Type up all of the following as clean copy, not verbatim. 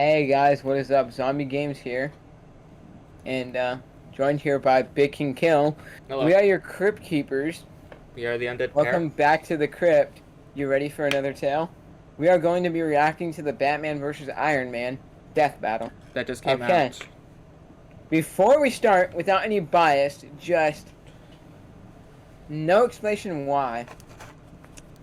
Hey guys, what is up? Zombie Games here, and joined here by Big King Kill. Hello. We are your crypt keepers. We are the undead pair. Welcome back to the crypt. You ready for another tale? We are going to be reacting to the Batman vs. Iron Man death battle. That just came Okay. out. Before we start, without any bias, just no explanation why.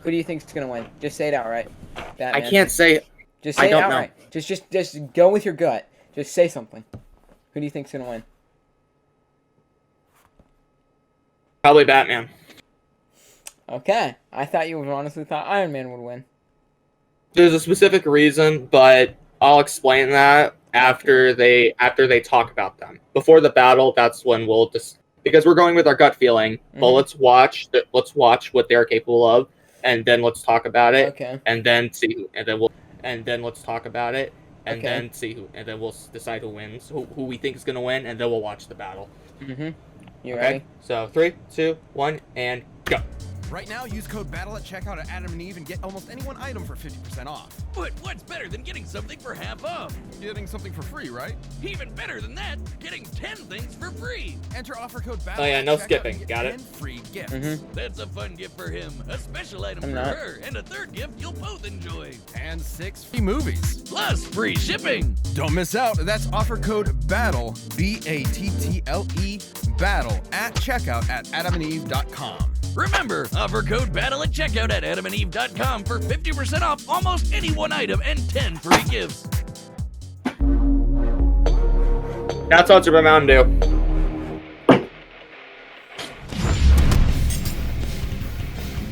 Who do you think is gonna win? Just say it outright. Batman. I can't say. Just say I it don't outright. Just go with your gut. Just say something. Who do you think's gonna win? Probably Batman. Okay, I thought you honestly thought Iron Man would win. There's a specific reason, but I'll explain that after they talk about them. Before the battle, that's when we'll just because we're going with our gut feeling. But let's watch what they're capable of, and then let's talk about it. Okay. And then see, and then let's talk about it, and Okay. then see and then we'll decide who wins, who we think is gonna win, and then we'll watch the battle. You ready? So 3, 2, 1, and go. Right now, use code BATTLE at checkout at Adam and Eve and get almost any one item for 50% off. But what's better than getting something for half off? Getting something for free, right? Even better than that, getting 10 things for free. Enter offer code BATTLE. Oh, yeah, at no checkout skipping. and get Got it? 10 free gifts. That's a fun gift for him, a special item I'm for not. her, and a third gift you'll both enjoy. And 6 free movies. Plus free shipping. Don't miss out. That's offer code BATTLE, BATTLE, BATTLE at checkout at adamandeve.com. Remember, offer code BATTLE at checkout at adamandeve.com for 50% off almost any one item and 10 free gifts. That's what Super Mountain Dew.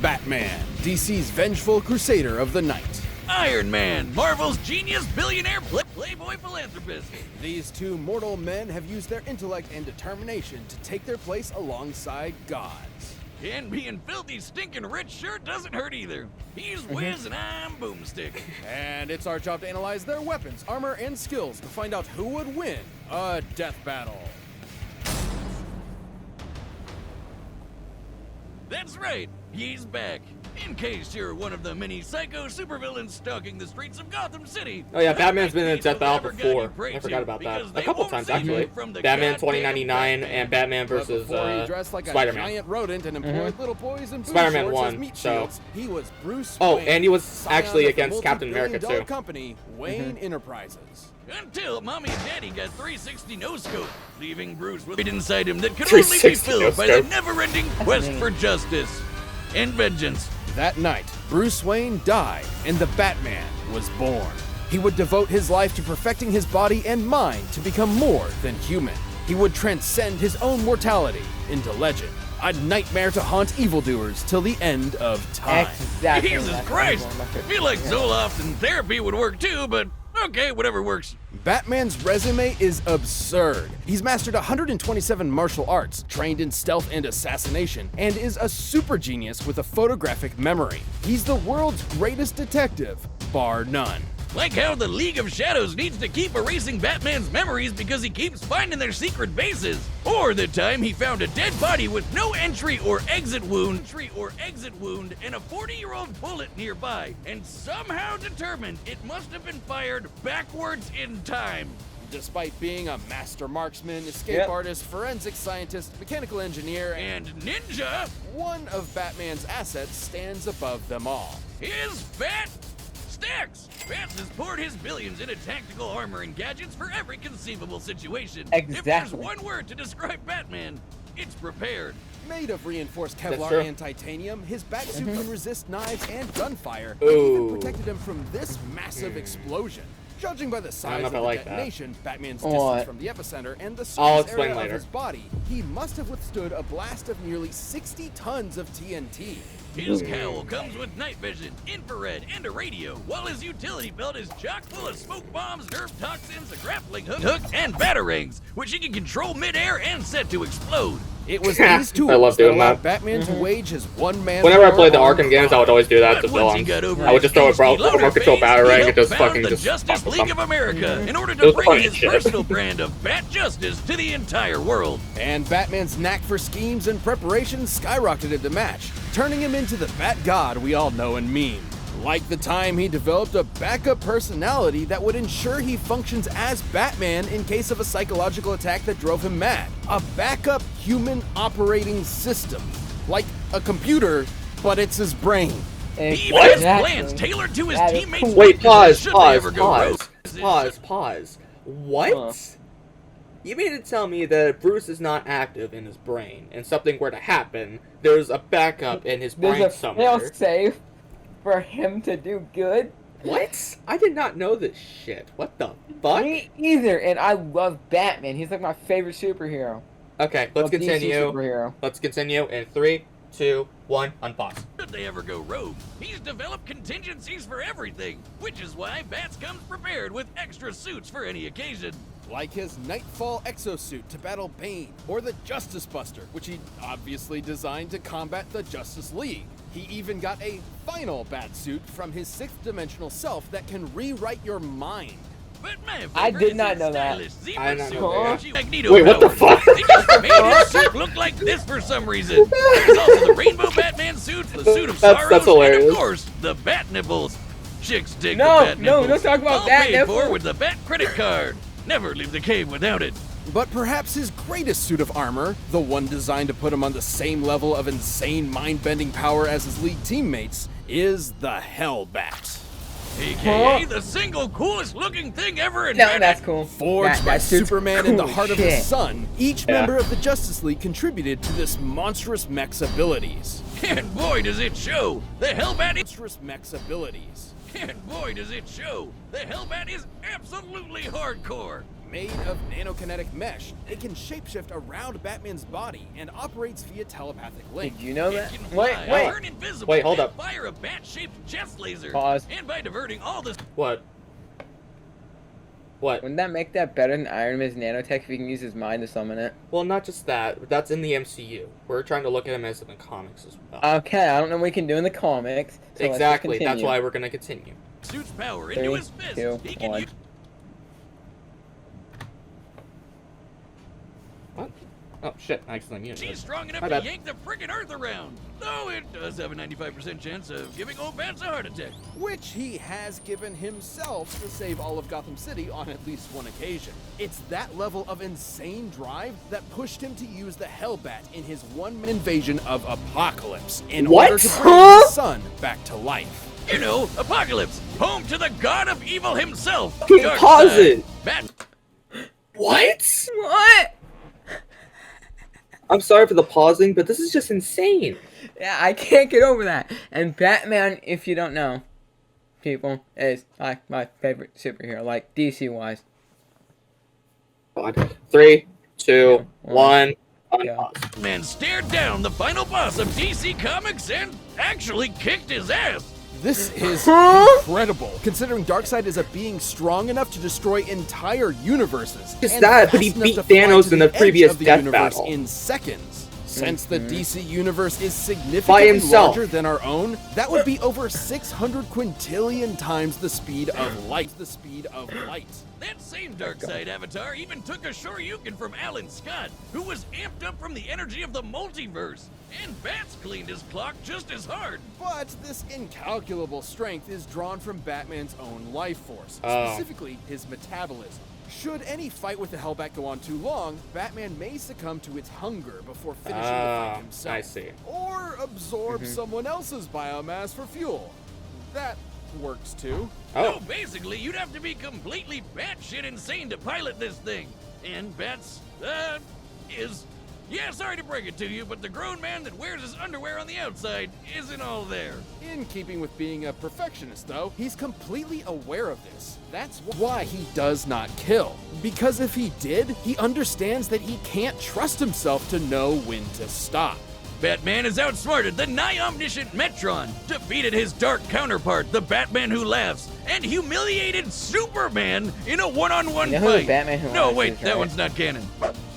Batman, DC's vengeful crusader of the night. Iron Man, Marvel's genius billionaire playboy philanthropist. These two mortal men have used their intellect and determination to take their place alongside gods. And being filthy, stinking rich sure doesn't hurt either. He's Wiz and I'm Boomstick. And it's our job to analyze their weapons, armor, and skills to find out who would win a death battle. That's right, he's back. In case you're one of the many psycho supervillains stalking the streets of Gotham City. Oh yeah, Batman's been in a death battle Whoever God you before. pray I forgot to, about that. because A they couple won't times save you actually. from the Batman goddamn 2099 Batman. and Batman But versus before he dressed like a Spider-Man. giant rodent and employed little boys in booty Spider-Man shorts won, as meat so- shields, he was Bruce Oh, Wayne, and he was scion actually of the against Captain America, multi-billion-dollar too. company Wayne Enterprises. Until Mommy and Daddy got 360 no-scope, leaving Bruce with it inside him that could only be 360 filled by the no-scope. never-ending quest for justice and vengeance. That night, Bruce Wayne died and the Batman was born. He would devote his life to perfecting his body and mind to become more than human. He would transcend his own mortality into legend, a nightmare to haunt evildoers till the end of time. Exactly. Jesus That's Christ! one of my I favorite- feel like Yeah. Zoloft and therapy would work too, but okay, whatever works. Batman's resume is absurd. He's mastered 127 martial arts, trained in stealth and assassination, and is a super genius with a photographic memory. He's the world's greatest detective, bar none. Like how the League of Shadows needs to keep erasing Batman's memories because he keeps finding their secret bases. Or the time he found a dead body with no entry or exit wound, and a 40-year-old bullet nearby, and somehow determined it must have been fired backwards in time. Despite being a master marksman, escape Yep. artist, forensic scientist, mechanical engineer, and And Ninja one of Batman's assets stands above them all. is Fat Stacks. Bats has poured his billions into tactical armor and gadgets for every conceivable situation. If there's Exactly. one word to describe Batman, it's prepared. Made of reinforced That's Kevlar true. and titanium, his batsuit can resist knives and gunfire, Ooh. and even protected him from this massive explosion. Judging by the size know of if I the like that. detonation, Batman's What? distance from the epicenter, and the I'll surface explain area later. of his body, he must have withstood a blast of nearly 60 tons of TNT. His cowl comes with night vision, infrared, and a radio, while his utility belt is chock full of smoke bombs, nerve toxins, a grappling hook, and batarangs, which he can control midair and set to explode. It was these tools I love that doing allowed that. Batman to wage his one-man Whenever I war played the on Arkham games, I would crime. always do that to But once he villains. got over I would just throw a his HD loader remote control phase, batarang he and just helped found fucking the just Justice fuck with League them. of America in order It to was bring funny his shit. personal brand of Bat Justice to the entire world. And Batman's knack for schemes and preparation skyrocketed to match, turning him into the Bat God we all know and meme. Like the time he developed a backup personality that would ensure he functions as Batman in case of a psychological attack that drove him mad. A backup human operating system. Like a computer, but it's his brain. He even has plans tailored to his teammates' Cool. Wait, weaknesses should they pause, ever go rogue. pause. What? Huh. You mean to tell me that if Bruce is not active in his brain and something were to happen, there's a backup in his brain There's a somewhere? fail-safe for him to do good? What? I did not know this shit. What the fuck? Me either, and I love Batman. He's like my favorite superhero. Okay, let's Well, DC continue. superhero. Let's continue in 3, 2, 1, unpause. Should they ever go rogue, he's developed contingencies for everything, which is why Bats comes prepared with extra suits for any occasion. Like his Nightfall exosuit to battle Bane, or the Justice Buster, which he obviously designed to combat the Justice League. He even got a final Batsuit from his sixth dimensional self that can rewrite your mind. But my favorite I did is not his know that. stylish zebra I did not suit, know that. which he Magneto Wait, what the powers. fuck? They just made his suit look like this for some reason. There's also the Rainbow Batman suit, the suit of That's sorrows, and hilarious. of course, the Bat Nipples. Chicks dig No, the Bat no, Nipples. don't talk about All Bat paid Nipple. for with the Bat credit card. Never leave the cave without it. But perhaps his greatest suit of armor, the one designed to put him on the same level of insane mind-bending power as his league teammates, is the Hellbat. AKA the single coolest looking thing ever in No, Bat. that's cool. Forged That by suit's Superman in the cool heart of the shit. sun, each Yeah. member of the Justice League contributed to this monstrous mech's abilities. And boy does it show. The Hellbat is Monstrous mech's abilities. and boy does it show. The Hellbat is absolutely hardcore. Made of nanokinetic mesh, it can shapeshift around Batman's body and operates via telepathic link. Did you know It that? can Wait, fly, wait. turn invisible, Wait, hold and up. fire a bat-shaped chest laser. Pause. And by diverting all this What? What? Wouldn't that make that better than Iron Man's nanotech if he can use his mind to summon it? Well, not just that. But that's in the MCU. We're trying to look at him as in the comics as well. Okay, I don't know what we can do in the comics. So let's just Exactly. That's continue. why we're gonna continue. suits power into 3, his fist. 2, He can 1. use What? Oh shit! I accidentally muted. She's strong enough My to bad. yank the frickin' earth around. Though it does have a 95% chance of giving old Bats a heart attack. Which he has given himself to save all of Gotham City on at least one occasion. It's that level of insane drive that pushed him to use the Hellbat in his one-man invasion of Apocalypse in What? order to bring Huh? his son back to life. You know, Apocalypse, home to the god of evil himself. Dude, Darkseid. pause it. Bat What? What? I'm sorry for the pausing, but this is just insane. Yeah, I can't get over that. And Batman, if you don't know, people, is like my favorite superhero, like DC-wise. God. 3, 2, 1, Yeah. unpause. Man stared down the final boss of DC Comics and actually kicked his ass. This is Huh? incredible, considering Darkseid is a being strong enough to destroy entire universes. Just and that, but he fast enough beat to fly Thanos to in the edge previous of the death universe battle. in seconds. Since the Mhm. DC universe is significantly himself. larger than our own, that would be over 600 quintillion times the speed of light. The speed of light. That same Darkseid avatar even took a Shoryuken from Alan Scott, who was amped up from the energy of the multiverse. And Bats cleaned his clock just as hard. But this incalculable strength is drawn from Batman's own life force, Oh. specifically his metabolism. Should any fight with the Hellbat go on too long, Batman may succumb to its hunger before finishing the fight himself. I see. Or absorb someone else's biomass for fuel. That works too. So Oh, basically, you'd have to be completely batshit insane to pilot this thing. And Bats, yeah, sorry to break it to you, but the grown man that wears his underwear on the outside isn't all there. In keeping with being a perfectionist, though, he's completely aware of this. That's why he does not kill. Because if he did, he understands that he can't trust himself to know when to stop. Batman has outsmarted the nigh-omniscient Metron, defeated his dark counterpart, the Batman Who Laughs, and humiliated Superman in a one-on-one You know who the fight. Batman Who No, Laughs wait, is, that right? one's not canon.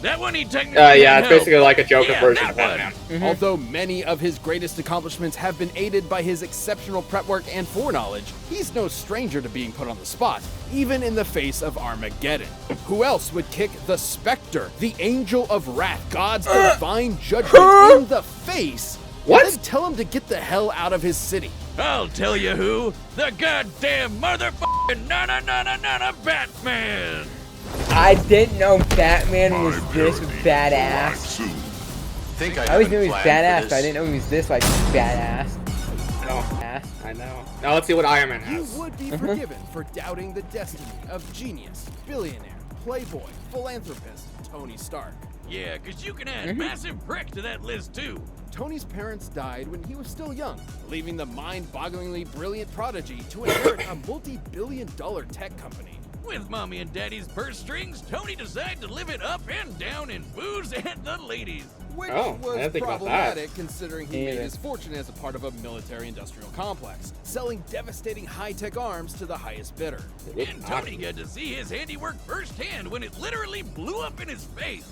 That one he technically yeah, didn't it's help. basically like a Joker Yeah, version that of one. Batman. Although many of his greatest accomplishments have been aided by his exceptional prep work and foreknowledge, he's no stranger to being put on the spot, even in the face of Armageddon. Who else would kick the Spectre, the Angel of Wrath, God's divine judgment, in the face? What? And then tell him to get the hell out of his city. I'll tell you who. The goddamn motherfucking na Batman. I didn't know Batman was this badass. I always knew he was badass, but I didn't know he was this, like, badass. I know. Now let's see what Iron Man You has. would be forgiven for doubting the destiny of genius, billionaire, playboy, philanthropist, Tony Stark. Yeah, 'cause you can add massive prick to that list too. Tony's parents died when he was still young, leaving the mind-bogglingly brilliant prodigy to inherit a multi-billion-dollar tech company. With mommy and daddy's purse strings, Tony decided to live it up and down in booze and the ladies. Which Oh, I was didn't think about problematic considering he made Either. his fortune as a part of a military-industrial complex, selling devastating high-tech arms to the highest bidder. And Tony got to see his handiwork firsthand when it literally blew up in his face.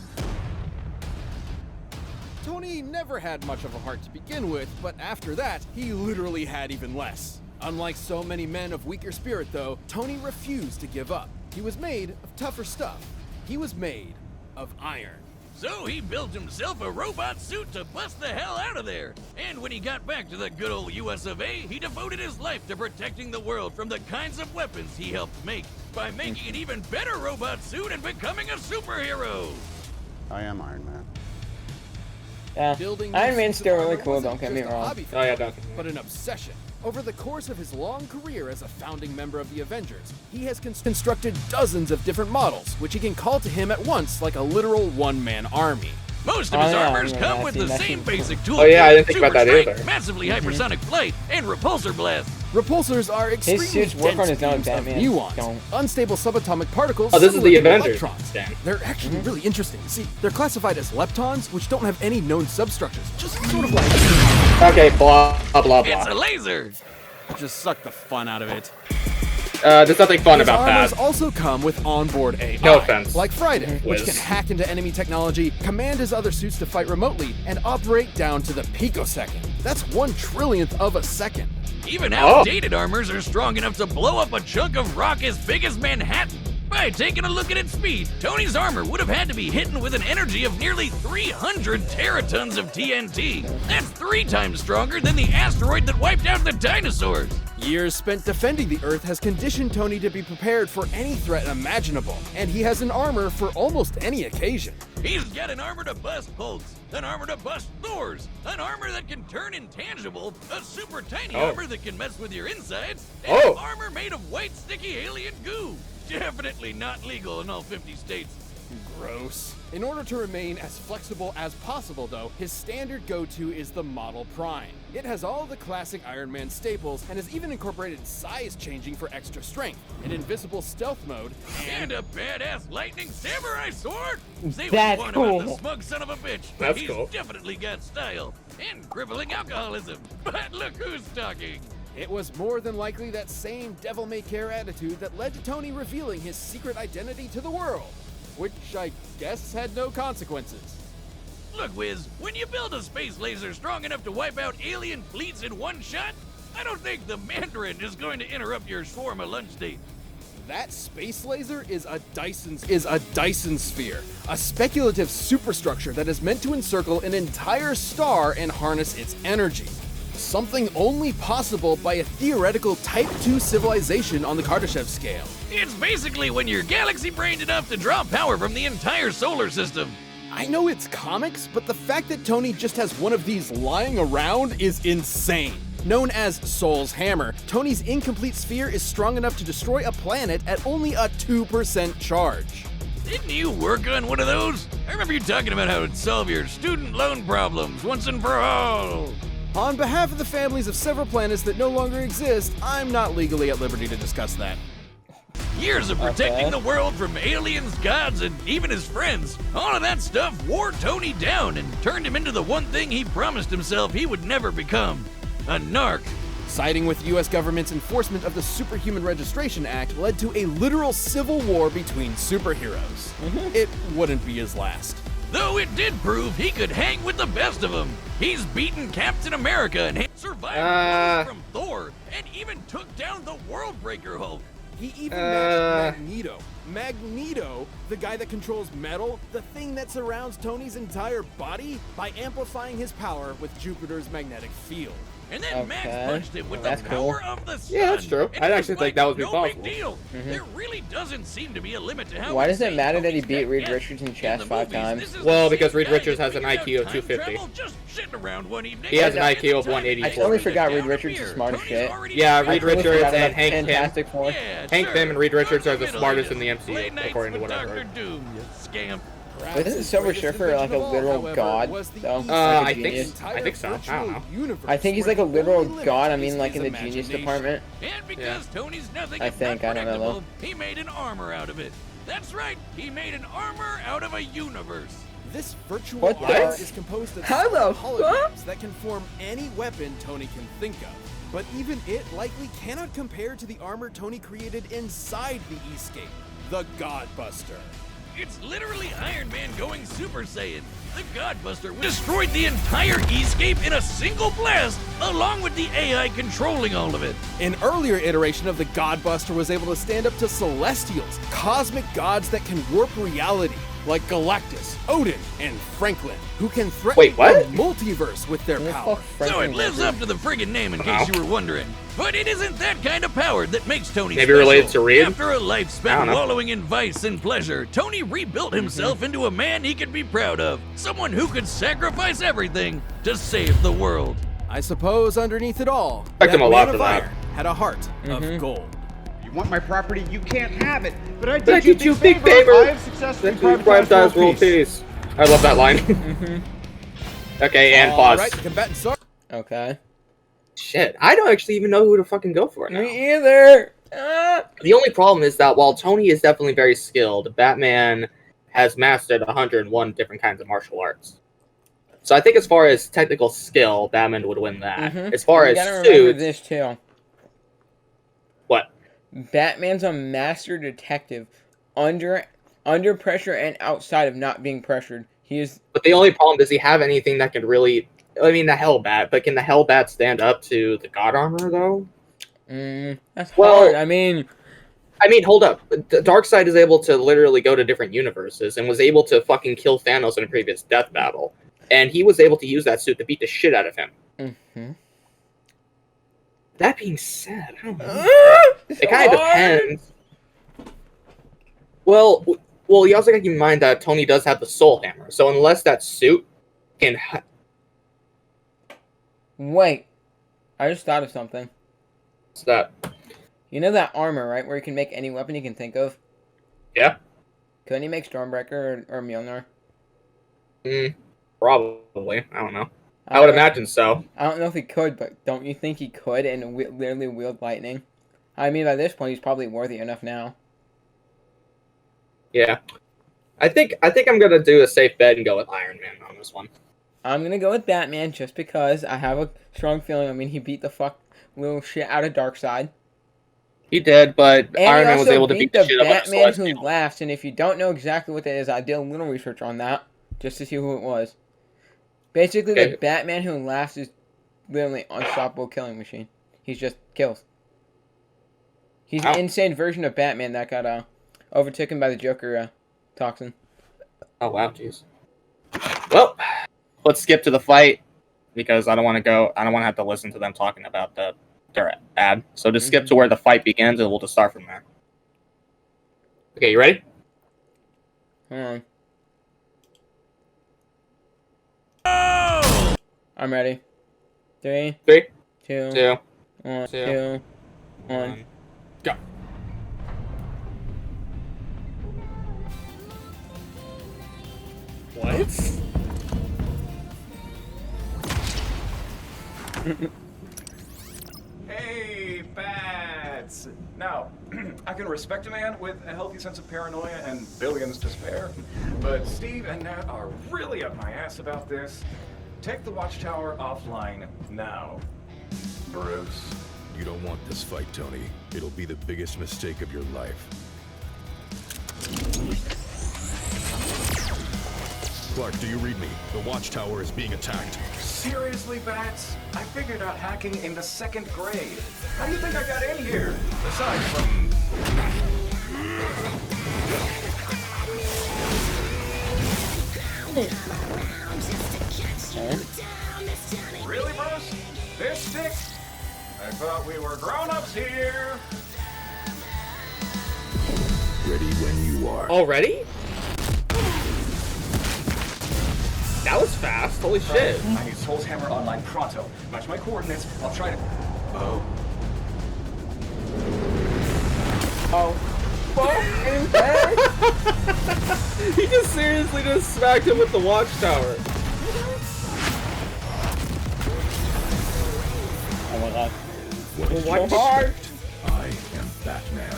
Tony never had much of a heart to begin with, but after that, he literally had even less. Unlike so many men of weaker spirit, though, Tony refused to give up. He was made of tougher stuff. He was made of iron. So he built himself a robot suit to bust the hell out of there. And when he got back to the good old US of A, he devoted his life to protecting the world from the kinds of weapons he helped make by making an even better robot suit and becoming a superhero. I am Iron Man. Yeah. Building Iron these Man's suits still of really armor cool, wasn't don't get me just a wrong. hobby for Oh yeah, him, definitely. but an obsession. Over the course of his long career as a founding member of the Avengers, he has constructed dozens of different models, which he can call to him at once like a literal one-man army. Most of his Oh, yeah, armors yeah, come yeah, with see, the that's same even- basic tools. Oh, yeah, I didn't think about that either. Massively hypersonic flight and repulsor blast. Repulsors are extremely suits work on dense his own, beams of Batman muons, don't. unstable subatomic particles. Oh, this is similar the to Avengers. electrons. Damn. They're actually really interesting. See, they're classified as leptons, which don't have any known substructures. Just sort of like Okay, blah blah It's a blah. laser. just suck the fun out of it. There's nothing fun His about armors that. also come with onboard AI. No offense. Like Friday, which Whiz. can hack into enemy technology, command his other suits to fight remotely, and operate down to the picosecond. That's 1/1,000,000th of a second. Even outdated armors are strong enough to blow up a chunk of rock as big as Manhattan. By taking a look at its speed, Tony's armor would have had to be hitting with an energy of nearly 300 teratons of TNT. That's 3 times stronger than the asteroid that wiped out the dinosaurs. Years spent defending the Earth has conditioned Tony to be prepared for any threat imaginable, and he has an armor for almost any occasion. He's got an armor to bust Hulks, an armor to bust Thors, an armor that can turn intangible, a super tiny armor that can mess with your insides, and armor made of white sticky alien goo. Definitely not legal in all 50 states. Gross. In order to remain as flexible as possible, though, his standard go-to is the Model Prime. It has all the classic Iron Man staples and has even incorporated size changing for extra strength, an invisible stealth mode, And a badass lightning samurai sword? Say That's what you want about cool. the smug son of a bitch. That's He's cool. definitely got style. And crippling alcoholism. But look who's talking. It was more than likely that same devil-may-care attitude that led to Tony revealing his secret identity to the world, which I guess had no consequences. Look, Wiz, when you build a space laser strong enough to wipe out alien fleets in one shot, I don't think the Mandarin is going to interrupt your shawarma lunch date. That space laser is a Dyson sphere, a speculative superstructure that is meant to encircle an entire star and harness its energy. Something only possible by a theoretical Type 2 civilization on the Kardashev scale. It's basically when you're galaxy-brained enough to draw power from the entire solar system. I know it's comics, but the fact that Tony just has one of these lying around is insane. Known as Soul's Hammer, Tony's incomplete sphere is strong enough to destroy a planet at only a 2% charge. Didn't you work on one of those? I remember you talking about how it'd solve your student loan problems once and for all. On behalf of the families of several planets that no longer exist, I'm not legally at liberty to discuss that. Years of protecting Okay. the world from aliens, gods, and even his friends. All of that stuff wore Tony down and turned him into the one thing he promised himself he would never become. A narc. Siding with the US government's enforcement of the Superhuman Registration Act led to a literal civil war between superheroes. It wouldn't be his last. Though it did prove he could hang with the best of them. He's beaten Captain America and survived from Thor, and even took down the World Breaker Hulk. He even matched Magneto. Magneto, the guy that controls metal, the thing that surrounds Tony's entire body, by amplifying his power with Jupiter's magnetic field. and then Max punched him with the That's power cool. of the sun. Yeah, that's true. And I'd it actually was think that would be no possible. big deal. There really doesn't seem to be a limit to how Why does it insane matter that he Tony's beat tech Reed gets. Richards in In chess the 5 movies, times? this is Well, the because same Reed guy Richards that has an figured IQ of out time 250. travel just sitting around one evening. He has an And IQ of by the time 184. I totally forgot Reed down a Richards is beer, smart as Tony's shit. already Yeah, figured Reed I totally Richards forgot and about Hank Pym. Fantastic Four. Yeah, Hank sure. Pym and Reed Richards Go are to the smartest in Middle the Late MCU, nights according to with what I've Dr. heard. Doom, you scamp. Isn't Silver Surfer like a literal god, though? Like a I genius? think so. I don't know. I think he's like a literal god. I mean, like in the genius department. And because Tony's nothing I if think, not I don't know, though. predictable, he made an armor out of it. That's right, he made an armor out of a universe. This virtual What armor the- is composed of How the holograms that can form any weapon Tony can think of. But even it likely cannot compare to the armor Tony created inside the Escape, the Godbuster. It's literally Iron Man going Super Saiyan. The Godbuster destroyed the entire Escape in a single blast, along with the AI controlling all of it. An earlier iteration of the Godbuster was able to stand up to Celestials, cosmic gods that can warp reality, like Galactus, Odin, and Franklin, who can threaten Wait, what? the multiverse with their Who the power. fuck So it Franklin lives Richards? up to the friggin' name in case you were wondering. But it isn't that kind of power that makes Tony Maybe special. related to Reed? After a life I spent don't know. wallowing in vice and pleasure, Tony rebuilt himself into a man he could be proud of. Someone who could sacrifice everything to save the world. I suppose underneath it all, Expect him a lot man for of that. iron had a heart of gold. You want my property? You can't have it. But I But I did did you a big favor. I have successfully privatized Privatize world world peace. peace. I love that line. Okay, and All pause. right, the combatants are. Okay. Shit, I don't actually even know who to fucking go for now. Me either. Ah. The only problem is that while Tony is definitely very skilled, Batman has mastered 101 different kinds of martial arts. So I think as far as technical skill, Batman would win that. As far You as gotta remember suits, this too. what? Batman's a master detective under pressure and outside of not being pressured. He is. But the only problem, does he have anything that could really... I mean, the Hellbat, but can the Hellbat stand up to the God Armor, though? That's Well- hard. I mean, Hold up. Darkseid is able to literally go to different universes and was able to fucking kill Thanos in a previous death battle. And he was able to use that suit to beat the shit out of him. That being said, I don't know. It kind of depends. Well, you also got to keep in mind that Tony does have the Soul Hammer. So unless that suit can... Wait. I just thought of something. What's that? You know that armor, right? Where you can make any weapon you can think of? Yeah? Couldn't he make Stormbreaker or Mjolnir? Probably. I don't know. I would imagine so. I don't know if he could, but don't you think he could and literally wield lightning? I mean, by this point, he's probably worthy enough now. Yeah. I think I'm gonna do a safe bet and go with Iron Man on this one. I'm gonna go with Batman just because I have a strong feeling. I mean, he beat the fuck little shit out of Darkseid. He did, but And Iron he Man was also able to beat the shit out of Batman who Celestial. laughs. And if you don't know exactly what that is, I did a little research on that just to see who it was. Basically, Okay. the Batman who laughs is literally unstoppable killing machine. He's just kills. He's an Ow. insane version of Batman that got overtaken by the Joker toxin. Oh wow, jeez. Well, let's skip to the fight because I don't want to go. I don't want to have to listen to them talking about their ad. So just skip to where the fight begins, and we'll just start from there. Okay, you ready? Hold on. Oh! I'm ready. 3, 3, 2, 2, 1, two, 2, 1. 1, go. What? Hey, Bats! Now, I can respect a man with a healthy sense of paranoia and billions to spare, but Steve and Nat are really up my ass about this. Take the Watchtower offline now. Bruce. You don't want this fight, Tony. It'll be the biggest mistake of your life. Clark, do you read me? The Watchtower is being attacked. Seriously, Bats? I figured out hacking in the 2nd grade. How do you think I got in here? Aside from... Really, Bruce? This stick? I thought we were grown-ups here. Ready when you are. Already? That was fast. Holy shit. I need Soul's hammer online pronto. Match my coordinates. I'll try to. Oh. Oh. Fucking heck. He just seriously just smacked him with the watchtower. Oh my god. What is What? your hard? I am Batman.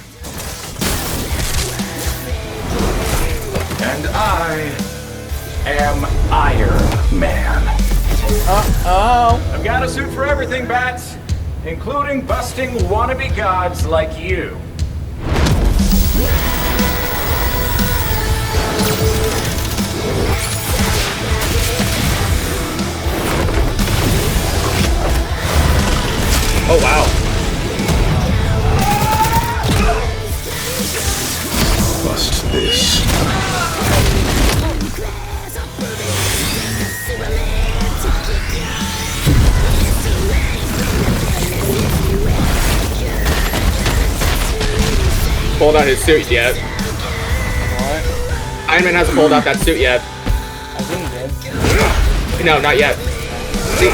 And I am Iron Man. Uh-oh. I've got a suit for everything, Bats, including busting wannabe gods like you. Oh wow. Bust this. Pulled out his suit yet. What? Iron Man hasn't pulled out that suit yet. I think he did. No, not yet. See?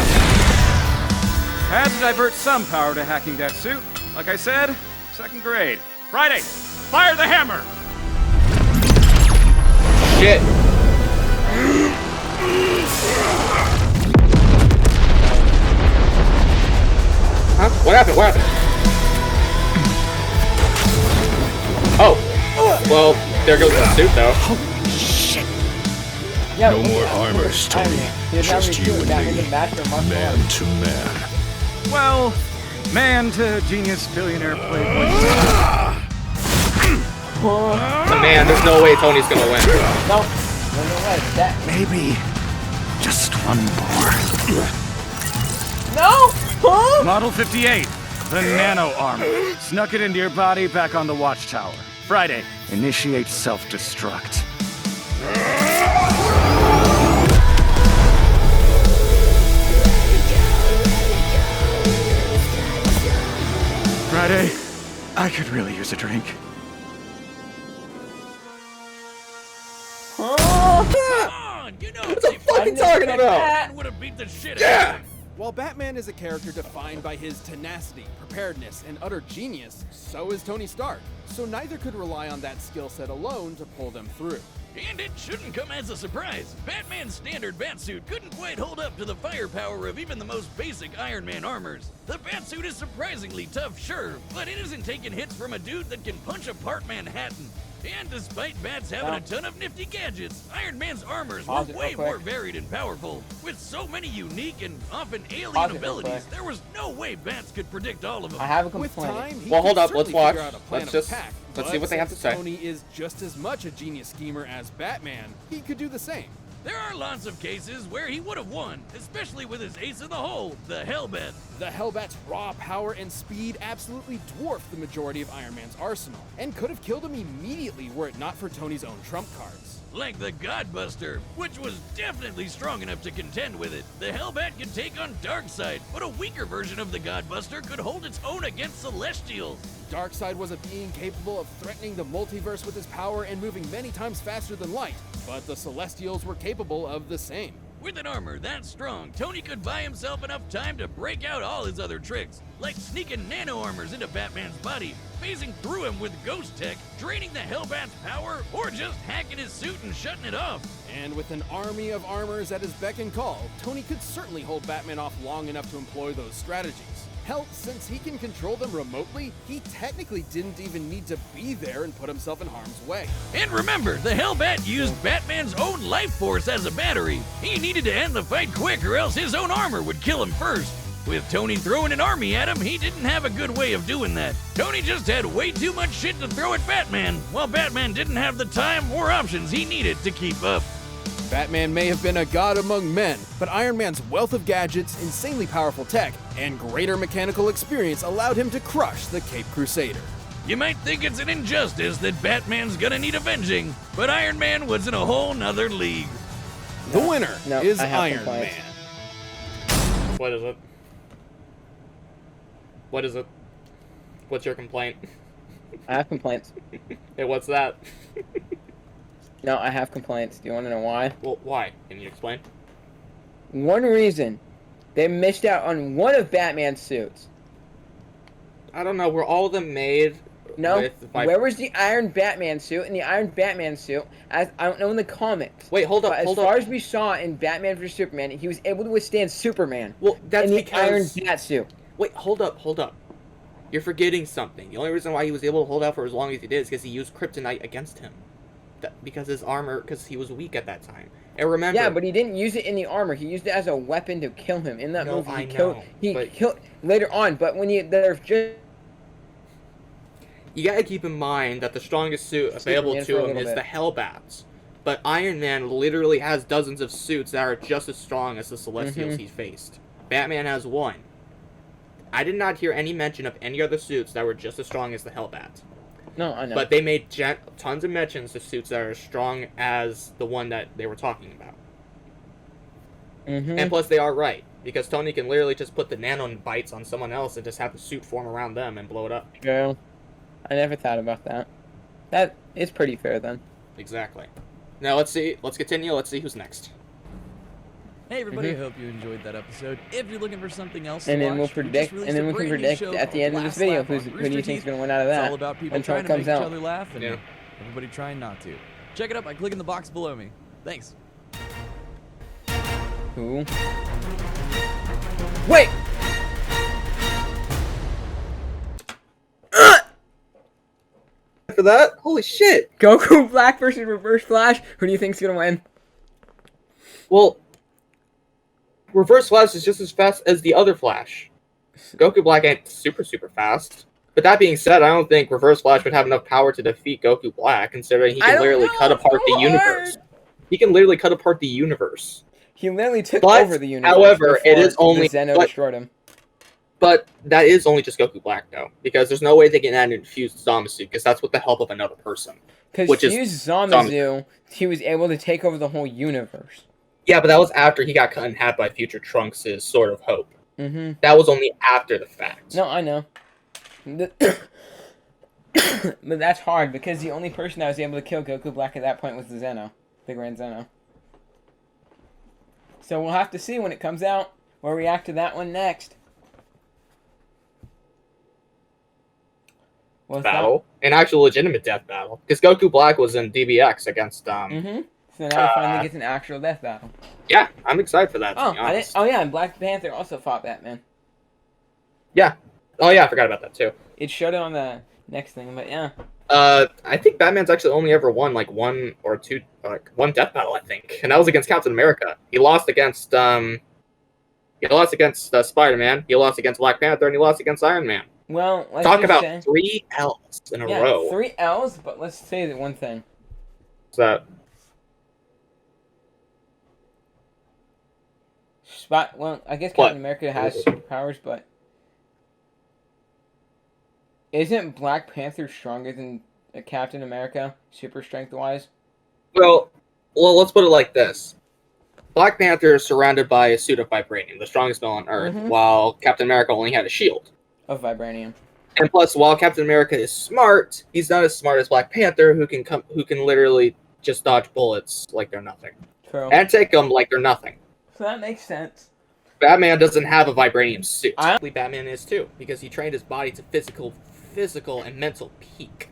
Had to divert some power to hacking that suit. Like I said, second grade. Friday, fire the hammer! Shit. Huh? What happened? What happened? Oh. Well, there goes the suit though. Yeah, No but more look at armors, Iron Tony. Man. He doesn't have Just any you suit. and That me. nigga master of martial Man arts. to man. Well, man to genius billionaire playboy. Man, there's no way Tony's gonna win. No. No way. That. Maybe just one more. No! Huh? Model 58, the nano armor. Snuck it into your body back on the watchtower. Friday, initiate self-destruct. Friday, I could really use a drink. Oh, Come on, you know What's I'm fucking talking about? Batman would have beat the shit out of him. While Batman is a character defined by his tenacity, preparedness, and utter genius, so is Tony Stark. So neither could rely on that skill set alone to pull them through. And it shouldn't come as a surprise. Batman's standard Batsuit couldn't quite hold up to the firepower of even the most basic Iron Man armors. The Batsuit is surprisingly tough, sure, but it isn't taking hits from a dude that can punch apart Manhattan. And despite Bats having a ton of nifty gadgets, Iron Man's armors were Pause it way real quick. more varied and powerful. With so many unique and often Pause alien it real abilities, quick. there was no way Bats could predict all of them. I have a With complaint. time, he Well, could hold up, let's certainly watch. figure out a plan Let's of just- attack, let's but see what they have to since say. Tony is just as much a genius schemer as Batman, he could do the same. There are lots of cases where he would have won, especially with his ace in the hole, the Hellbat. The Hellbat's raw power and speed absolutely dwarfed the majority of Iron Man's arsenal, and could have killed him immediately were it not for Tony's own trump cards. Like the Godbuster, which was definitely strong enough to contend with it. The Hellbat could take on Darkseid, but a weaker version of the Godbuster could hold its own against Celestials. Darkseid was a being capable of threatening the multiverse with his power and moving many times faster than light, but the Celestials were capable of the same. With an armor that strong, Tony could buy himself enough time to break out all his other tricks, like sneaking nano armors into Batman's body, phasing through him with ghost tech, draining the Hellbat's power, or just hacking his suit and shutting it off. And with an army of armors at his beck and call, Tony could certainly hold Batman off long enough to employ those strategies. Hell, since he can control them remotely, he technically didn't even need to be there and put himself in harm's way. And remember, the Hellbat used Batman's own life force as a battery. He needed to end the fight quick or else his own armor would kill him first. With Tony throwing an army at him, he didn't have a good way of doing that. Tony just had way too much shit to throw at Batman, while Batman didn't have the time or options he needed to keep up. Batman may have been a god among men, but Iron Man's wealth of gadgets, insanely powerful tech, and greater mechanical experience allowed him to crush the Caped Crusader. You might think it's an injustice that Batman's gonna need avenging, but Iron Man was in a whole nother league. The winner No, is I have Iron complaints. Man. What is it? What is it? What's your complaint? I have complaints. Hey, what's that? No, I have complaints. Do you want to know why? Well, why? Can you explain? One reason. They missed out on one of Batman's suits. I don't know. Were all of them made No, with where was the Iron Batman suit? And the Iron Batman suit, as I don't know in the comics. Wait, hold up, But hold as far up. as we saw in Batman vs Superman, he was able to withstand Superman. Well, that's in the because... Iron Bat suit. Wait, hold up. You're forgetting something. The only reason why he was able to hold out for as long as he did is because he used kryptonite against him. Because his armor, because he was weak at that time. And remember... Yeah, but he didn't use it in the armor. He used it as a weapon to kill him. In that movie, he killed later on. But when they're just... You gotta keep in mind that the strongest suit available to him is the Hellbats. But Iron Man literally has dozens of suits that are just as strong as the Celestials he's faced. Batman has one. I did not hear any mention of any other suits that were just as strong as the Hellbats. No, I know. But they made tons of mentions of suits that are as strong as the one that they were talking about. And plus, they are right. Because Tony can literally just put the nanobites on someone else and just have the suit form around them and blow it up. True. I never thought about that. That is pretty fair, then. Exactly. Now, let's see. Let's continue. Let's see who's next. Hey everybody, I hope you enjoyed that episode. If you're looking for something else And to then we'll watch, we just predict, released and then a we can brand new predict show at the called end of this Last video Laugh on who do Rooster you think's Teeth. gonna win out of It's that all about people until trying it to make comes each out. other laugh and Yeah. everybody trying not to. Check it out by clicking the box below me. Thanks. Who? Wait! For that? Holy shit! Goku Black versus Reverse Flash. Who do you think's gonna win? Well, Reverse Flash is just as fast as the other Flash. Goku Black ain't super fast. But that being said, I don't think Reverse Flash would have enough power to defeat Goku Black, considering he can literally cut apart the universe. He can literally cut apart the universe. He literally took over the universe. However, it is only Zeno destroyed him. But that is only just Goku Black, though, because there's no way they can add an infused Zamasu, because that's with the help of another person. Because fused Zamasu, he was able to take over the whole universe. Yeah, but that was after he got cut in half by Future Trunks' Sword of Hope. Mm-hmm. That was only after the fact. No, I know. But that's hard, because the only person that was able to kill Goku Black at that point was the Zeno. The Grand Zeno. So we'll have to see when it comes out. We'll react to that one next. Battle? An actual legitimate death battle. Because Goku Black was in DBX against, So now he finally gets an actual death battle. Yeah, I'm excited for that, to be Oh, honest. yeah, and Black Panther also fought Batman. Yeah. Oh, yeah, I forgot about that, too. It showed it on the next thing, but yeah. I think Batman's actually only ever won, like, one or two, one death battle, I think. And that was against Captain America. He lost against, Spider-Man. He lost against Black Panther, and he lost against Iron Man. Well, let's Talk just about say, 3 L's in a row. 3 L's, but let's say that one thing. What's that? Well, I guess Captain America has superpowers, but isn't Black Panther stronger than Captain America, super strength-wise? Well, let's put it like this. Black Panther is surrounded by a suit of vibranium, the strongest metal on Earth, while Captain America only had a shield. Of vibranium. And plus, while Captain America is smart, he's not as smart as Black Panther, who can literally just dodge bullets like they're nothing. True. And take them like they're nothing. So that makes sense. Batman doesn't have a vibranium suit. Batman is too, because he trained his body to physical and mental peak.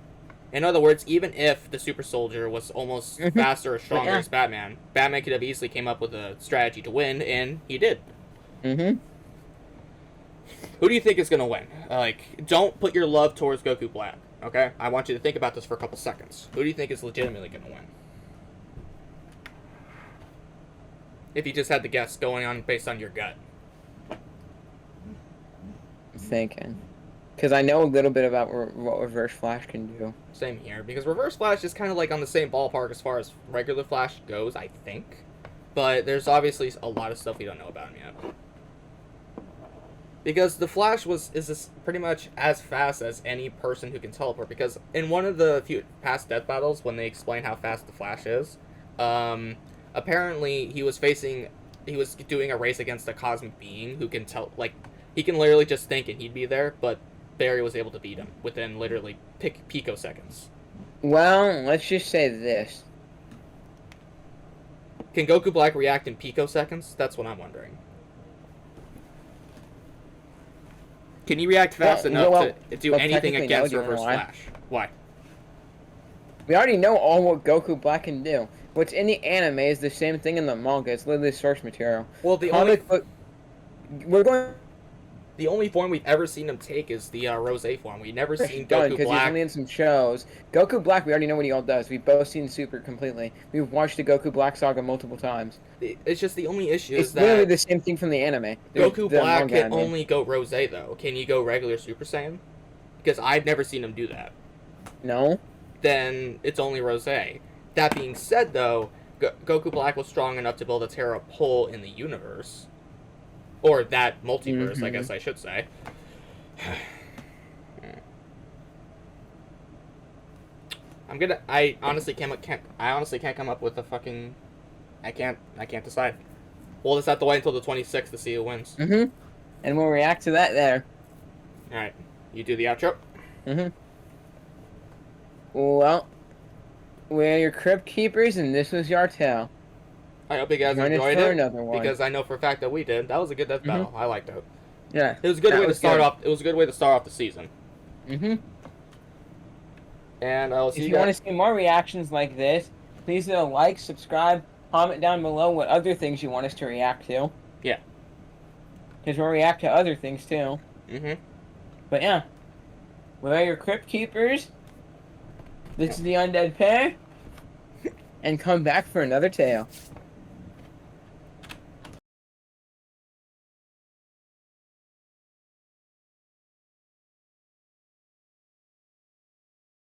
In other words, even if the super soldier was almost faster or stronger as Batman, Batman could have easily came up with a strategy to win, and he did. Who do you think is going to win? Don't put your love towards Goku Black, okay? I want you to think about this for a couple seconds. Who do you think is legitimately going to win? If you just had to guess going on based on your gut. I'm thinking. Because I know a little bit about what Reverse Flash can do. Same here, because Reverse Flash is kind of like on the same ballpark as far as regular Flash goes, I think. But there's obviously a lot of stuff we don't know about him yet. Because the Flash is pretty much as fast as any person who can teleport. Because in one of the few past death battles, when they explain how fast the Flash is, apparently he was doing a race against a cosmic being who can He can literally just think and he'd be there, but Barry was able to beat him within literally picoseconds. Well, let's just say this. Can Goku Black react in picoseconds? That's what I'm wondering. Can he react fast enough to do anything against Reverse Flash? Why? We already know all what Goku Black can do. What's in the anime is the same thing in the manga. It's literally source material. Well, the only form we've ever seen him take is the Rose form. We've never seen Goku because Black. he's only in some shows. Goku Black, we already know what he all does. We've both seen Super completely. We've watched the Goku Black saga multiple times. It's just the only issue It's is that literally the same thing from the anime. Goku Black can only go Rose, though. Can you go regular Super Saiyan? Because I've never seen him do that. No. Then it's only Rose. That being said, though, Goku Black was strong enough to build a Terra Pole in the universe. Or that multiverse, I guess I should say. I honestly can't come up with a fucking... I can't decide. We'll just have to wait until the 26th to see who wins. And we'll react to that there. Alright. You do the outro? Well, we're your Crypt Keepers, and this was your tale. I hope you guys Join us enjoyed for it, another one. because I know for a fact that we did. That was a good death battle. I liked it. Yeah. It was a good way to start good. off. It was a good way to start off the season. And I'll see If you you want guys. to see more reactions like this, please do a like, subscribe, comment down below what other things you want us to react to. Yeah. Because we'll react to other things too. But yeah, we're your Crypt Keepers. This is the Undead Pair. And come back for another tale.